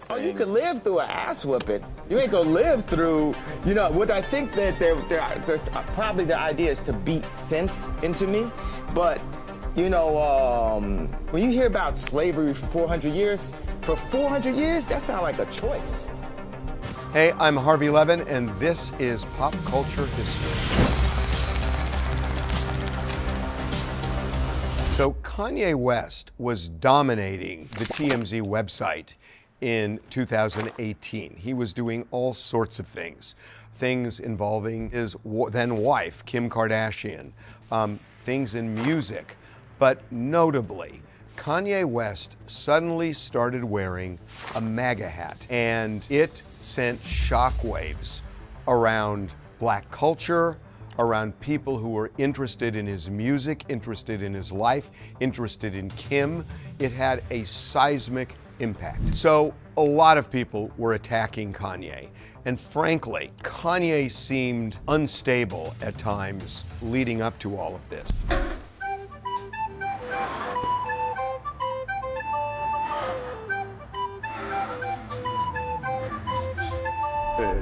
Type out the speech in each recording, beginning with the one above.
Oh, you could live through an ass whooping. You ain't gonna live through, you know, what I think that they're probably the idea is to beat sense into me. But, you know, when you hear about slavery for 400 years, that sounds like a choice. Hey, I'm Harvey Levin, and this is Pop Culture History. So Kanye West was dominating the TMZ website in 2018. He was doing all sorts of things involving his then wife, Kim Kardashian, things in music. But notably, Kanye West suddenly started wearing a MAGA hat, and it sent shockwaves around black culture, around people who were interested in his music, interested in his life, interested in Kim. It had a seismic impact. So a lot of people were attacking Kanye. And frankly, Kanye seemed unstable at times leading up to all of this.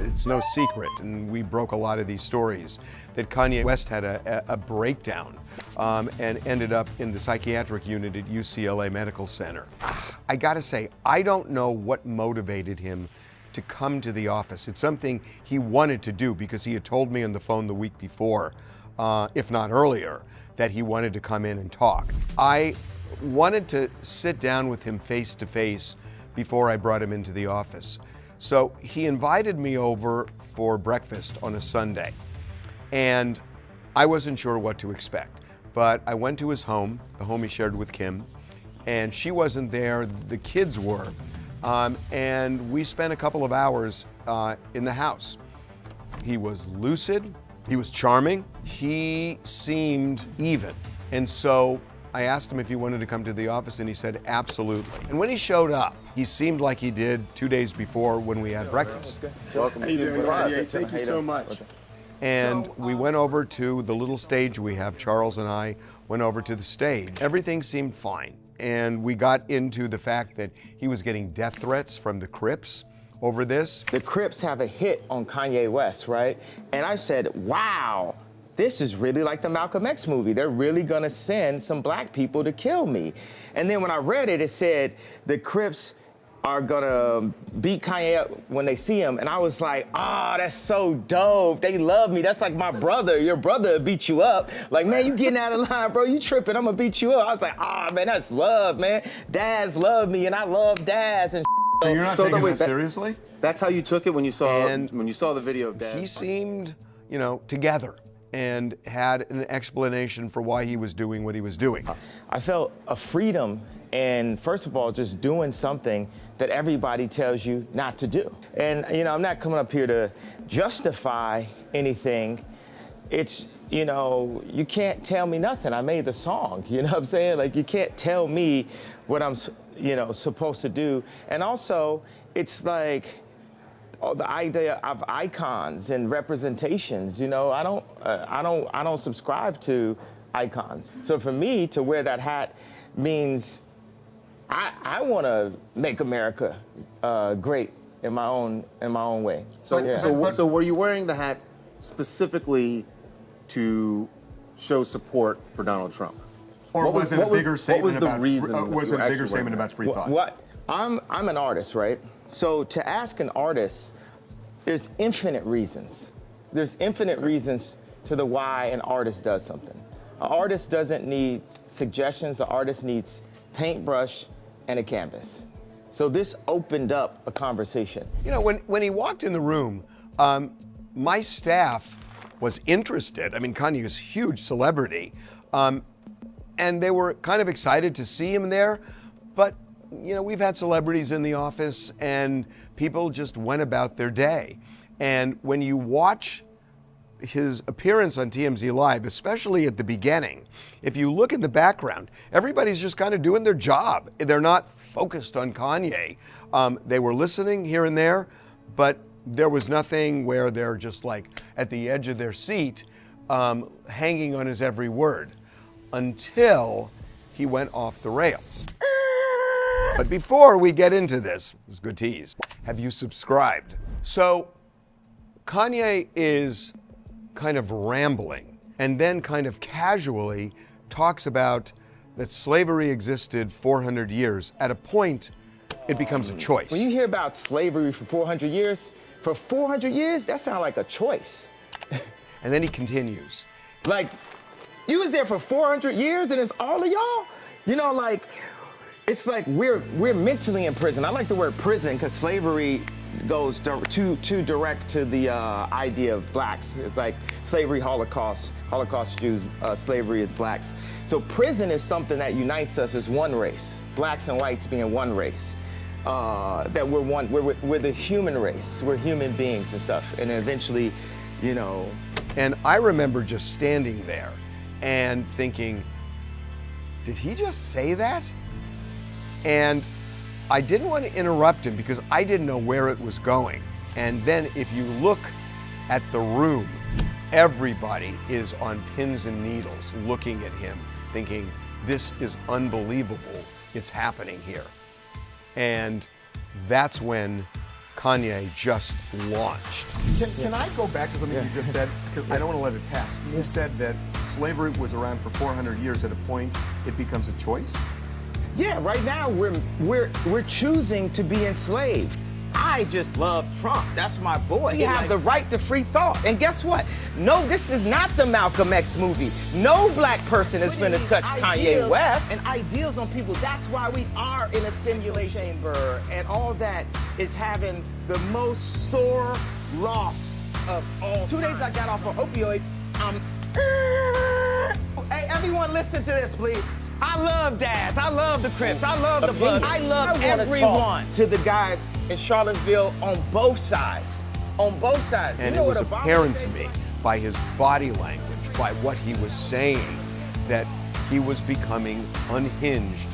It's no secret, and we broke a lot of these stories, that Kanye West had a breakdown and ended up in the psychiatric unit at UCLA Medical Center. I gotta say, I don't know what motivated him to come to the office. It's something he wanted to do because he had told me on the phone the week before, if not earlier, that he wanted to come in and talk. I wanted to sit down with him face to face before I brought him into the office. So he invited me over for breakfast on a Sunday, and I wasn't sure what to expect. But I went to his home, the home he shared with Kim, and she wasn't there, the kids were, and we spent a couple of hours in the house. He was lucid, he was charming, he seemed even, and so I asked him if he wanted to come to the office, and he said absolutely. And when he showed up, he seemed like he did 2 days before when we had breakfast. Welcome. How you doing? Thank you so much. And we went over to the little stage we have. Charles and I went over to the stage. Everything seemed fine. And we got into the fact that he was getting death threats from the Crips over this. The Crips have a hit on Kanye West, right? And I said, wow. This is really like the Malcolm X movie. They're really gonna send some black people to kill me. And then when I read it, it said the Crips are gonna beat Kanye up when they see him. And I was like, oh, that's so dope. They love me. That's like my brother. Your brother beat you up. Like, man, you getting out of line, bro. You tripping, I'm gonna beat you up. I was like, oh, man, that's love, man. Dads love me and I love dads and So you're not taking that seriously? That's how you took it when you saw the video of Dad? He seemed, you know, together, and had an explanation for why he was doing what he was doing. I felt a freedom in, first of all, just doing something that everybody tells you not to do. And, you know, I'm not coming up here to justify anything. It's, you know, you can't tell me nothing. I made the song, you know what I'm saying? Like, you can't tell me what I'm, you know, supposed to do. And also, it's like, the idea of icons and representations, you know, I don't subscribe to icons. So for me to wear that hat means I want to make America great in my own way. So, yeah. so were you wearing the hat specifically to show support for Donald Trump? Or was it a bigger statement about free thought? What? I'm an artist, right? So to ask an artist, there's infinite reasons. There's infinite reasons to the why an artist does something. An artist doesn't need suggestions. An artist needs paintbrush and a canvas. So this opened up a conversation. You know, when he walked in the room, my staff was interested. I mean, Kanye is a huge celebrity. And they were kind of excited to see him there, but you know, we've had celebrities in the office and people just went about their day. And when you watch his appearance on TMZ Live, especially at the beginning, if you look in the background, everybody's just kind of doing their job. They're not focused on Kanye. They were listening here and there, but there was nothing where they're just like at the edge of their seat, hanging on his every word, until he went off the rails. But before we get into this, it's a good tease. Have you subscribed? So Kanye is kind of rambling and then kind of casually talks about that slavery existed 400 years. At a point, it becomes a choice. When you hear about slavery for 400 years, that sounds like a choice. And then he continues. Like, you was there for 400 years and it's all of y'all? You know, like, it's like we're mentally in prison. I like the word prison because slavery goes too direct to the idea of blacks. It's like slavery, Holocaust Jews, slavery is blacks. So prison is something that unites us as one race, blacks and whites being one race. That we're the human race, we're human beings and stuff. And eventually, you know. And I remember just standing there and thinking, did he just say that? And I didn't want to interrupt him because I didn't know where it was going. And then if you look at the room, everybody is on pins and needles looking at him, thinking, this is unbelievable, it's happening here. And that's when Kanye just launched. Can I go back to something you just said? Because I don't want to let it pass. You said that slavery was around for 400 years. At a point, it becomes a choice? Yeah, right now we're choosing to be enslaved. I just love Trump. That's my boy. We have the right to free thought. And guess what? No, this is not the Malcolm X movie. No black person is going to touch Kanye West. And ideals on people. That's why we are in a simulation chamber. And all that is having the most sore loss of all 2 days I got off of opioids. Hey, everyone listen to this, please. I love Daz. I love the Crips. I love the Bloods. I love everyone. To the guys in Charlottesville on both sides. On both sides. And it was apparent to me by his body language, by what he was saying, that he was becoming unhinged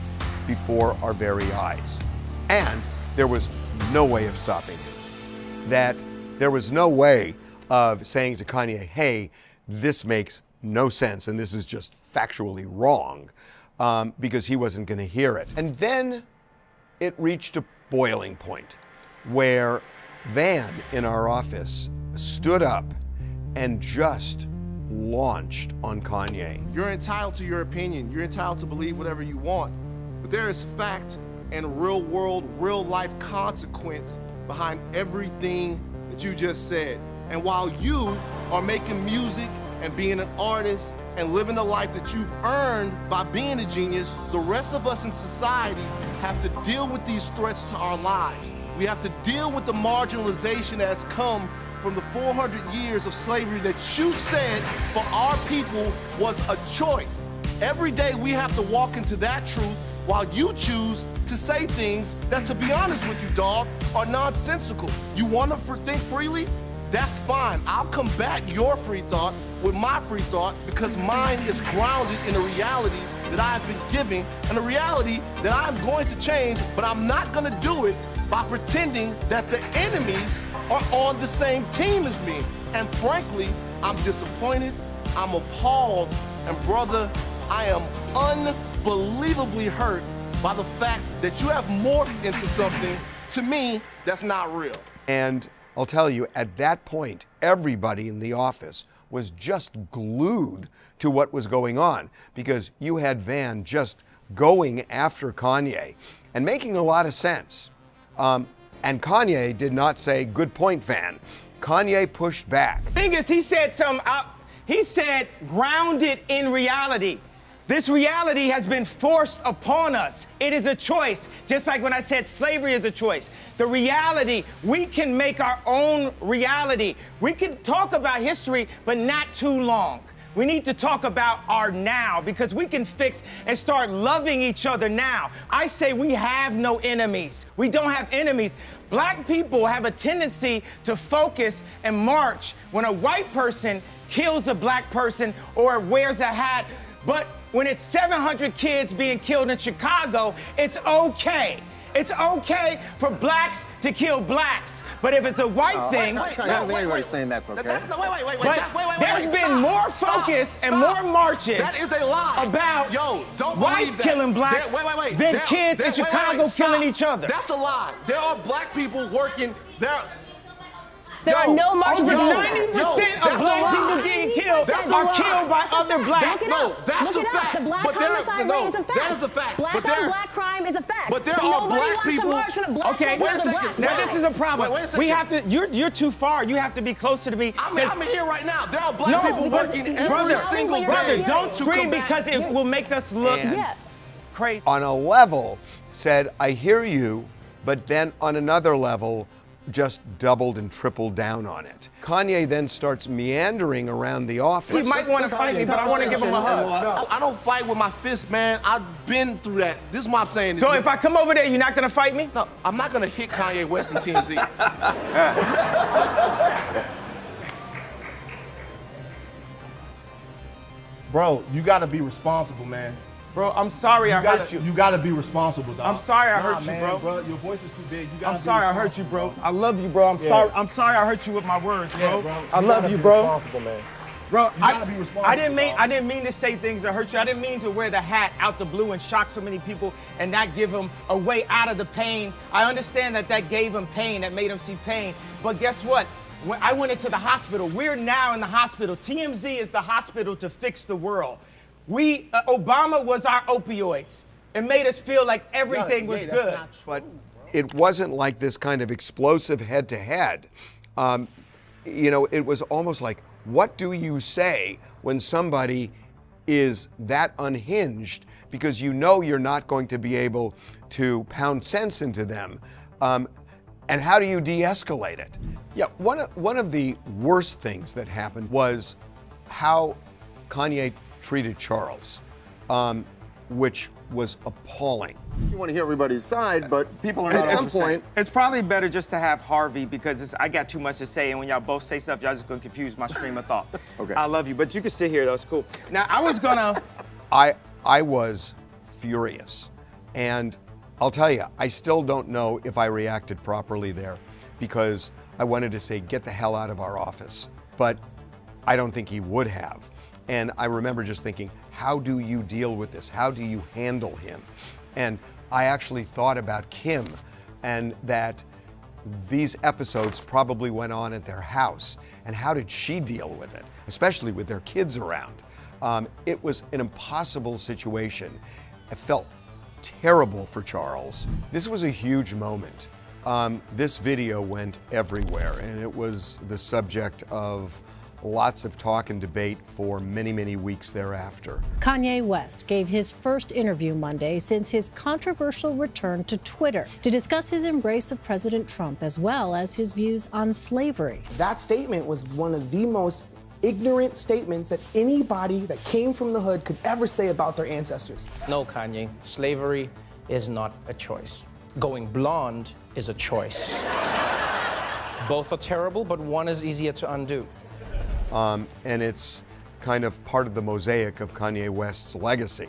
before our very eyes. And there was no way of stopping him. That there was no way of saying to Kanye, hey, this makes no sense and this is just factually wrong. Because he wasn't going to hear it. And then it reached a boiling point where Van in our office stood up and just launched on Kanye. You're entitled to your opinion. You're entitled to believe whatever you want. But there is fact and real world, real life consequence behind everything that you just said. And while you are making music and being an artist and living the life that you've earned by being a genius, the rest of us in society have to deal with these threats to our lives. We have to deal with the marginalization that has come from the 400 years of slavery that you said for our people was a choice. Every day we have to walk into that truth while you choose to say things that, to be honest with you, dog, are nonsensical. You want to think freely? That's fine. I'll combat your free thought with my free thought because mine is grounded in a reality that I've been given and a reality that I'm going to change, but I'm not going to do it by pretending that the enemies are on the same team as me. And frankly, I'm disappointed, I'm appalled, and brother, I am unbelievably hurt by the fact that you have morphed into something, to me, that's not real. And I'll tell you, at that point, everybody in the office was just glued to what was going on because you had Van just going after Kanye and making a lot of sense. And Kanye did not say, good point, Van. Kanye pushed back. The thing is, he said he said, grounded in reality. This reality has been forced upon us. It is a choice, just like when I said slavery is a choice. The reality, we can make our own reality. We can talk about history, but not too long. We need to talk about our now because we can fix and start loving each other now. I say we have no enemies. We don't have enemies. Black people have a tendency to focus and march when a white person kills a black person or wears a hat. But when it's 700 kids being killed in Chicago, it's okay. It's okay for blacks to kill blacks. But if it's a white thing, I don't think anybody's saying that's okay. That's no, wait. but there's been more focus and more marches That is a lie. about don't whites believe that. killing blacks than kids in Chicago killing each other. That's a lie. There are black people working. There are no marches. 90% of black people getting killed are killed by other blacks. No, that's a fact. The black But homicide rate is a fact. that is a fact. Black But on black crime is a fact. but there are nobody black wants people- To march for the black Okay, people wait a as a second. black. Now this is a problem. Wait a second. We have to. You're too far. You have to be closer to me. I'm here right now. There are black people working every brother, single day. brother, don't to scream combat- because it will make us look Yeah. crazy. On a level, said, I hear you, but then on another level, just doubled and tripled down on it. Kanye then starts meandering around the office. He might want to fight me, but I want to give him a hug. No, I don't fight with my fist, man. I've been through that. This is what I'm saying. So if I come over there, you're not gonna fight me? No, I'm not gonna hit Kanye West and TMZ. Bro, you gotta be responsible, man. Bro, I'm sorry I hurt you. You gotta be responsible, dog. I'm sorry I hurt you, man, bro. Your voice is too big. You gotta I'm sorry I hurt you, bro. I love you, bro. Yeah. I'm sorry I hurt you with my words, bro. Yeah, bro. I You love gotta you, be bro. responsible, man. Bro, gotta be responsible, I didn't mean to say things that hurt you. I didn't mean to wear the hat out the blue and shock so many people and not give them a way out of the pain. I understand that gave him pain, that made him see pain. But guess what? When I went into the hospital, we're now in the hospital. TMZ is the hospital to fix the world. Obama was our opioids. It made us feel like everything was good. But it wasn't like this kind of explosive head-to-head. You know, it was almost like, what do you say when somebody is that unhinged? Because you know you're not going to be able to pound sense into them. And how do you de-escalate it? Yeah, one of the worst things that happened was how Kanye treated Charles, which was appalling. You want to hear everybody's side, but people are not at some point. It's probably better just to have Harvey because I got too much to say, and when y'all both say stuff, y'all just gonna confuse my stream of thought. Okay. I love you, but you can sit here though. It's cool. Now I was gonna. I was furious, and I'll tell you, I still don't know if I reacted properly there because I wanted to say, get the hell out of our office, but I don't think he would have. And I remember just thinking, how do you deal with this? How do you handle him? And I actually thought about Kim and that these episodes probably went on at their house. And how did she deal with it, especially with their kids around? It was an impossible situation. I felt terrible for Charles. This was a huge moment. This video went everywhere, and it was the subject of lots of talk and debate for many, many weeks thereafter. Kanye West gave his first interview Monday since his controversial return to Twitter to discuss his embrace of President Trump as well as his views on slavery. That statement was one of the most ignorant statements that anybody that came from the hood could ever say about their ancestors. No, Kanye, slavery is not a choice. Going blonde is a choice. Both are terrible, but one is easier to undo. And it's kind of part of the mosaic of Kanye West's legacy.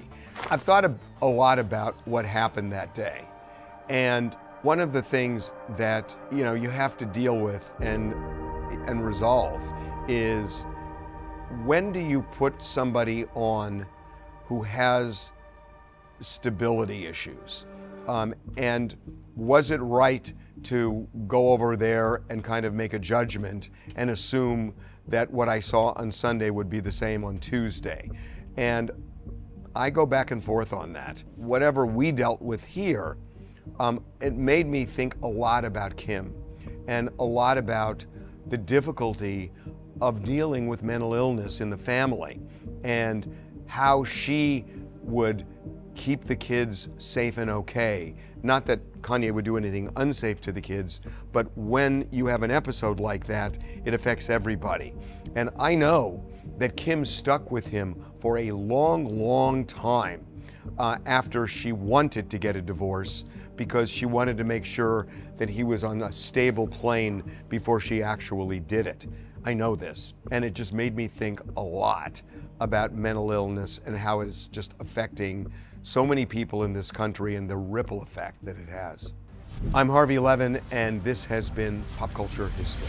I've thought a lot about what happened that day. And one of the things that, you know, you have to deal with and resolve is, when do you put somebody on who has stability issues? And was it right to go over there and kind of make a judgment and assume that what I saw on Sunday would be the same on Tuesday? And I go back and forth on that. Whatever we dealt with here, it made me think a lot about Kim and a lot about the difficulty of dealing with mental illness in the family and how she would keep the kids safe and okay. Not that Kanye would do anything unsafe to the kids, but when you have an episode like that, it affects everybody. And I know that Kim stuck with him for a long, long time after she wanted to get a divorce, because she wanted to make sure that he was on a stable plane before she actually did it. I know this, and it just made me think a lot about mental illness and how it's just affecting so many people in this country and the ripple effect that it has. I'm Harvey Levin, and this has been Pop Culture History.